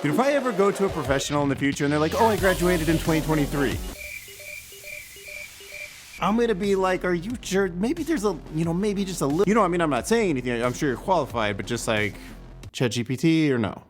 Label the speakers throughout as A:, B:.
A: Dude, if I ever go to a professional in the future and they're like, oh, I graduated in 2023. I'm gonna be like, are you sure? Maybe there's a, maybe just a little, I mean, I'm not saying anything. I'm sure you're qualified, but just like ChatGPT or no.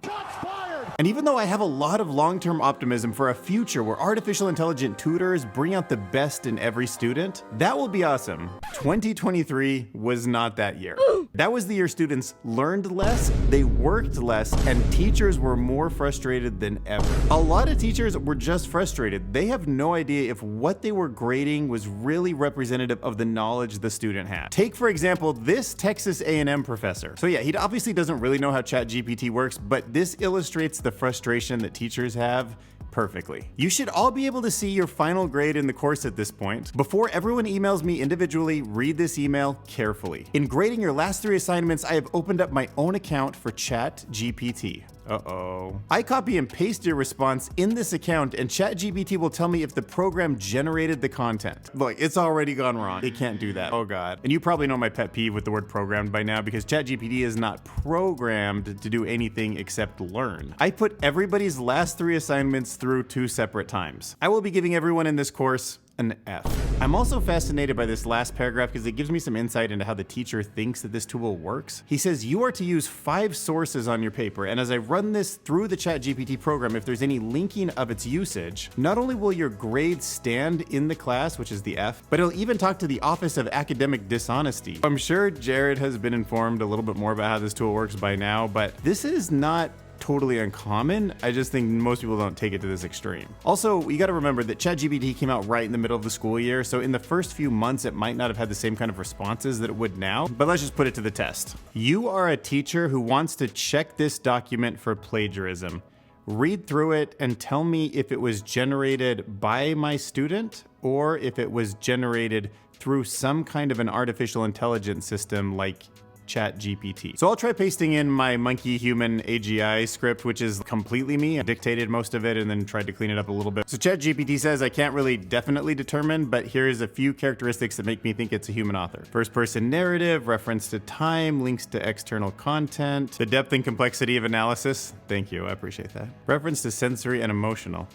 A: And even though I have a lot of long-term optimism for a future where artificial intelligent tutors bring out the best in every student, that will be awesome. 2023 was not that year. That was the year students learned less, they worked less, and teachers were more frustrated than ever. A lot of teachers were just frustrated. They have no idea if what they were grading was really representative of the knowledge the student had. Take, for example, this Texas A&M professor. So yeah, he obviously doesn't really know how ChatGPT works, but this illustrates the frustration that teachers have perfectly. You should all be able to see your final grade in the course at this point. Before everyone emails me individually, read this email carefully. In grading your last 3 assignments, I have opened up my own account for ChatGPT. Uh-oh. I copy and paste your response in this account, and ChatGPT will tell me if the program generated the content. Look, it's already gone wrong. It can't do that. Oh God. And you probably know my pet peeve with the word programmed by now, because ChatGPT is not programmed to do anything except learn. I put everybody's last 3 assignments through 2 separate times. I will be giving everyone in this course an F. I'm also fascinated by this last paragraph because it gives me some insight into how the teacher thinks that this tool works. He says you are to use 5 sources on your paper, and as I run this through the ChatGPT program, if there's any linking of its usage, not only will your grade stand in the class, which is the F, but it'll even talk to the Office of Academic Dishonesty. I'm sure Jared has been informed a little bit more about how this tool works by now, but this is not totally uncommon. I just think most people don't take it to this extreme. Also, you gotta remember that ChatGPT came out right in the middle of the school year, so in the first few months, it might not have had the same kind of responses that it would now, but let's just put it to the test. You are a teacher who wants to check this document for plagiarism. Read through it and tell me if it was generated by my student or if it was generated through some kind of an artificial intelligence system like ChatGPT. So I'll try pasting in my monkey human AGI script, which is completely me. I dictated most of it and then tried to clean it up a little bit. So ChatGPT says I can't really definitely determine, but here's a few characteristics that make me think it's a human author. First person narrative, reference to time, links to external content, the depth and complexity of analysis. Thank you, I appreciate that. Reference to sensory and emotional.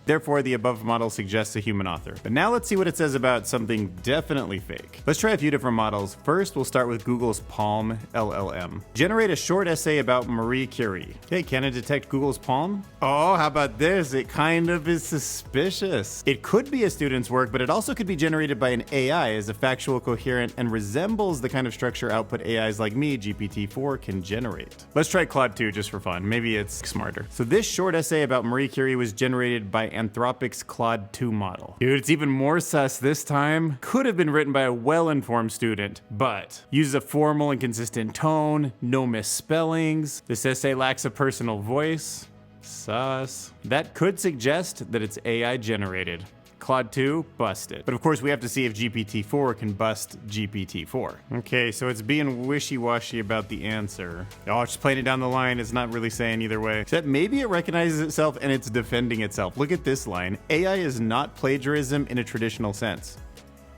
A: Therefore, the above model suggests a human author. But now let's see what it says about something definitely fake. Let's try a few different models. First, we'll start with Google's Palm LLM. Generate a short essay about Marie Curie. Okay, can it detect Google's Palm? Oh, how about this? It kind of is suspicious. It could be a student's work, but it also could be generated by an AI as a factual, coherent, and resembles the kind of structure output AIs like me, GPT-4, can generate. Let's try Claude 2 just for fun. Maybe it's smarter. So this short essay about Marie Curie was generated by Anthropic's Claude 2 model. Dude, it's even more sus this time. Could have been written by a well-informed student, but uses a formal and consistent tone, no misspellings. This essay lacks a personal voice. Sus. That could suggest that it's AI generated. Claude 2, busted. But of course, we have to see if GPT-4 can bust GPT-4. Okay, so it's being wishy-washy about the answer. Oh, it's just playing it down the line. It's not really saying either way. Except maybe it recognizes itself and it's defending itself. Look at this line. AI is not plagiarism in a traditional sense.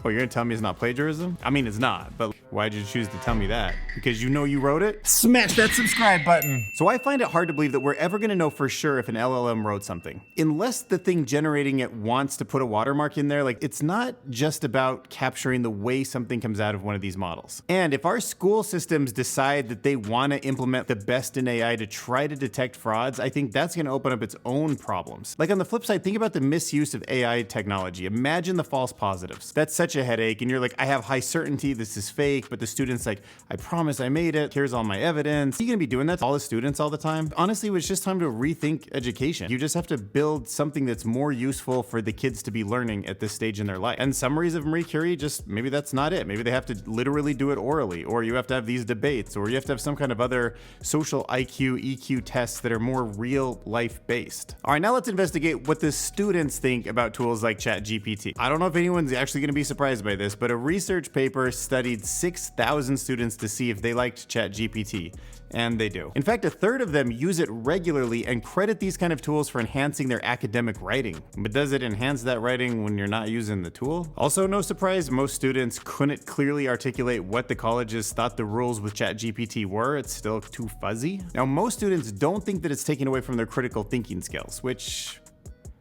A: Oh, you're gonna tell me it's not plagiarism? I mean, it's not, but why'd you choose to tell me that? Because you know you wrote it? Smash that subscribe button. So I find it hard to believe that we're ever gonna know for sure if an LLM wrote something. Unless the thing generating it wants to put a watermark in there, like it's not just about capturing the way something comes out of one of these models. And if our school systems decide that they wanna implement the best in AI to try to detect frauds, I think that's gonna open up its own problems. Like on the flip side, think about the misuse of AI technology. Imagine the false positives. That's such a headache, and you're like, I have high certainty this is fake, but the student's like, I promise I made it, here's all my evidence. Are you gonna be doing that to all the students all the time? Honestly, it was just time to rethink education. You just have to build something that's more useful for the kids to be learning at this stage in their life. And summaries of Marie Curie, just maybe that's not it. Maybe they have to literally do it orally, or you have to have these debates, or you have to have some kind of other social IQ, EQ tests that are more real life based. All right, now let's investigate what the students think about tools like ChatGPT. I don't know if anyone's actually gonna be surprised surprised by this, but a research paper studied 6,000 students to see if they liked ChatGPT. And they do. In fact, a third of them use it regularly and credit these kind of tools for enhancing their academic writing. But does it enhance that writing when you're not using the tool? Also, no surprise, most students couldn't clearly articulate what the colleges thought the rules with ChatGPT were. It's still too fuzzy. Now, most students don't think that it's taken away from their critical thinking skills, which...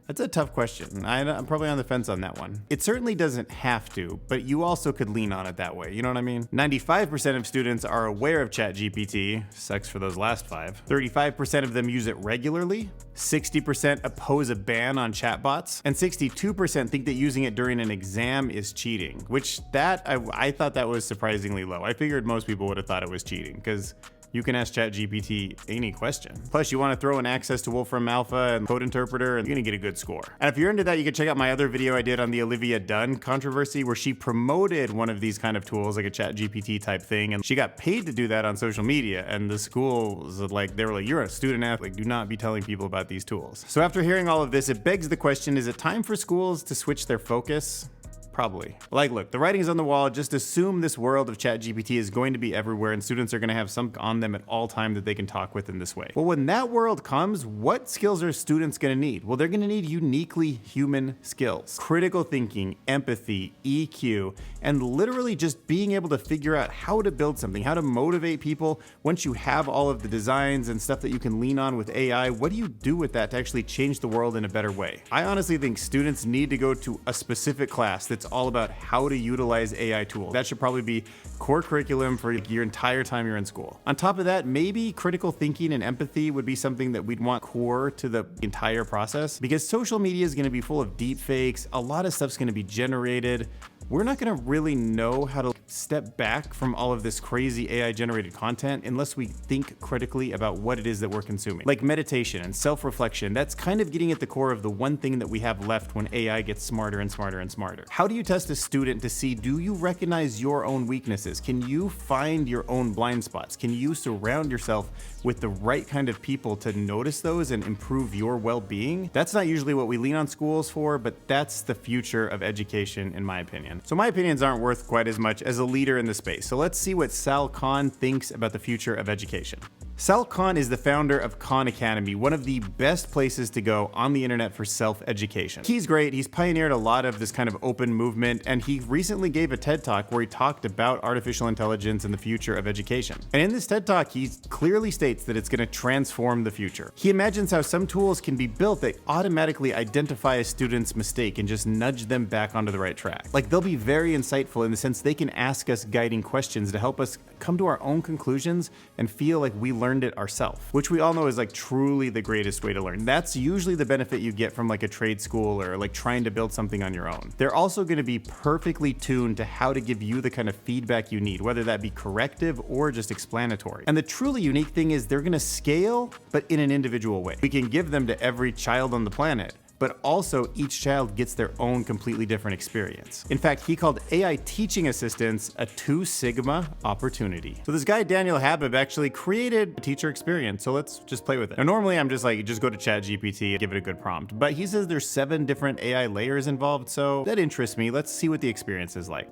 A: that's a tough question. I'm probably on the fence on that one. It certainly doesn't have to, but you also could lean on it that way, you know what I mean? 95% of students are aware of ChatGPT, sucks for those last 5. 35% of them use it regularly, 60% oppose a ban on chatbots, and 62% think that using it during an exam is cheating, which I thought that was surprisingly low. I figured most people would have thought it was cheating, because you can ask ChatGPT any question. Plus, you want to throw in access to Wolfram Alpha and Code Interpreter, and you're gonna get a good score. And if you're into that, you can check out my other video I did on the Olivia Dunn controversy, where she promoted one of these kind of tools, like a ChatGPT type thing, and she got paid to do that on social media. And the school was like, they were like, "You're a student athlete, do not be telling people about these tools." So after hearing all of this, it begs the question: is it time for schools to switch their focus? Probably. Like, look, the writing's on the wall. Just assume this world of ChatGPT is going to be everywhere and students are going to have some on them at all time that they can talk with in this way. Well, when that world comes, what skills are students going to need? Well, they're going to need uniquely human skills. Critical thinking, empathy, EQ, and literally just being able to figure out how to build something, how to motivate people. Once you have all of the designs and stuff that you can lean on with AI, what do you do with that to actually change the world in a better way? I honestly think students need to go to a specific class that's all about how to utilize AI tools. That should probably be core curriculum for your entire time you're in school. On top of that, maybe critical thinking and empathy would be something that we'd want core to the entire process, because social media is going to be full of deep fakes. A lot of stuff's going to be generated. We're not going to really know how to step back from all of this crazy AI generated content unless we think critically about what it is that we're consuming. Like meditation and self-reflection, that's kind of getting at the core of the one thing that we have left when AI gets smarter and smarter and smarter. How do you test a student to see, do you recognize your own weaknesses? Can you find your own blind spots? Can you surround yourself with the right kind of people to notice those and improve your well-being? That's not usually what we lean on schools for, but that's the future of education in my opinion. So my opinions aren't worth quite as much as a leader in the space. So let's see what Sal Khan thinks about the future of education. Sal Khan is the founder of Khan Academy, one of the best places to go on the internet for self-education. He's great, he's pioneered a lot of this kind of open movement, and he recently gave a TED Talk where he talked about artificial intelligence and the future of education. And in this TED Talk, he clearly states that it's going to transform the future. He imagines how some tools can be built that automatically identify a student's mistake and just nudge them back onto the right track. Like, they'll be very insightful in the sense they can ask us guiding questions to help us come to our own conclusions and feel like we learned it ourselves, which we all know is like truly the greatest way to learn. That's usually the benefit you get from like a trade school or like trying to build something on your own. They're also going to be perfectly tuned to how to give you the kind of feedback you need, whether that be corrective or just explanatory. And the truly unique thing is they're going to scale, but in an individual way. We can give them to every child on the planet, but also each child gets their own completely different experience. In fact, he called AI teaching assistants a 2 Sigma opportunity. So this guy, Daniel Habib, actually created a teacher experience. So let's just play with it. Now, normally I'm just like, just go to ChatGPT and give it a good prompt. But he says there's 7 different AI layers involved. So that interests me. Let's see what the experience is like.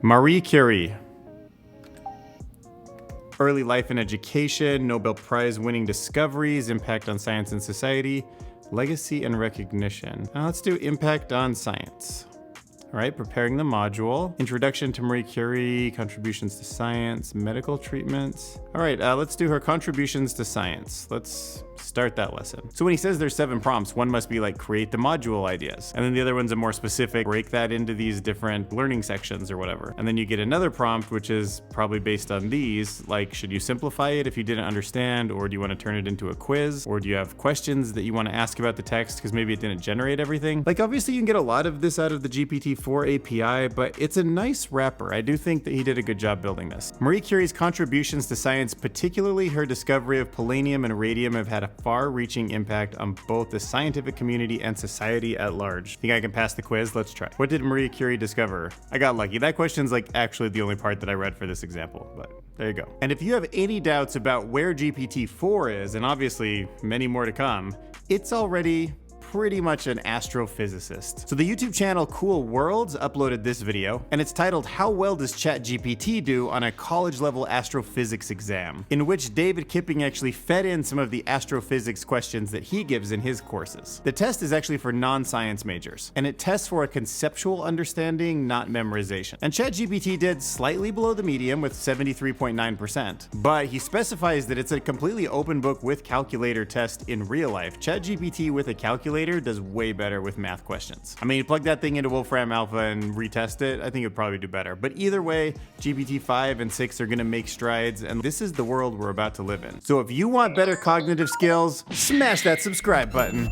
A: Marie Curie. Early life and education, Nobel Prize winning discoveries, impact on science and society. Legacy and recognition. Now let's do impact on science. All right, preparing the module. Introduction to Marie Curie, contributions to science, medical treatments. All right, let's do her contributions to science. Let's start that lesson. So when he says there's 7 prompts, one must be like create the module ideas. And then the other one's a more specific, break that into these different learning sections or whatever. And then you get another prompt, which is probably based on these, like, should you simplify it if you didn't understand, or do you want to turn it into a quiz? Or do you have questions that you want to ask about the text because maybe it didn't generate everything? Like, obviously you can get a lot of this out of the GPT-4 API, but it's a nice wrapper. I do think that he did a good job building this. Marie Curie's contributions to science, particularly her discovery of polonium and radium, have had a far-reaching impact on both the scientific community and society at large. Think I can pass the quiz? Let's try. What did Marie Curie discover? I got lucky. That question's like actually the only part that I read for this example, but there you go. And if you have any doubts about where GPT-4 is, and obviously many more to come, it's already pretty much an astrophysicist. So the YouTube channel Cool Worlds uploaded this video, and it's titled "How Well Does ChatGPT Do on a College-Level Astrophysics Exam?", in which David Kipping actually fed in some of the astrophysics questions that he gives in his courses. The test is actually for non-science majors, and it tests for a conceptual understanding, not memorization. And ChatGPT did slightly below the medium with 73.9%, but he specifies that it's a completely open book with calculator test in real life. ChatGPT with a calculator does way better with math questions. I mean, you plug that thing into Wolfram Alpha and retest it, I think it'd probably do better. But either way, GPT-5 and 6 are gonna make strides, and this is the world we're about to live in. So if you want better cognitive skills, smash that subscribe button.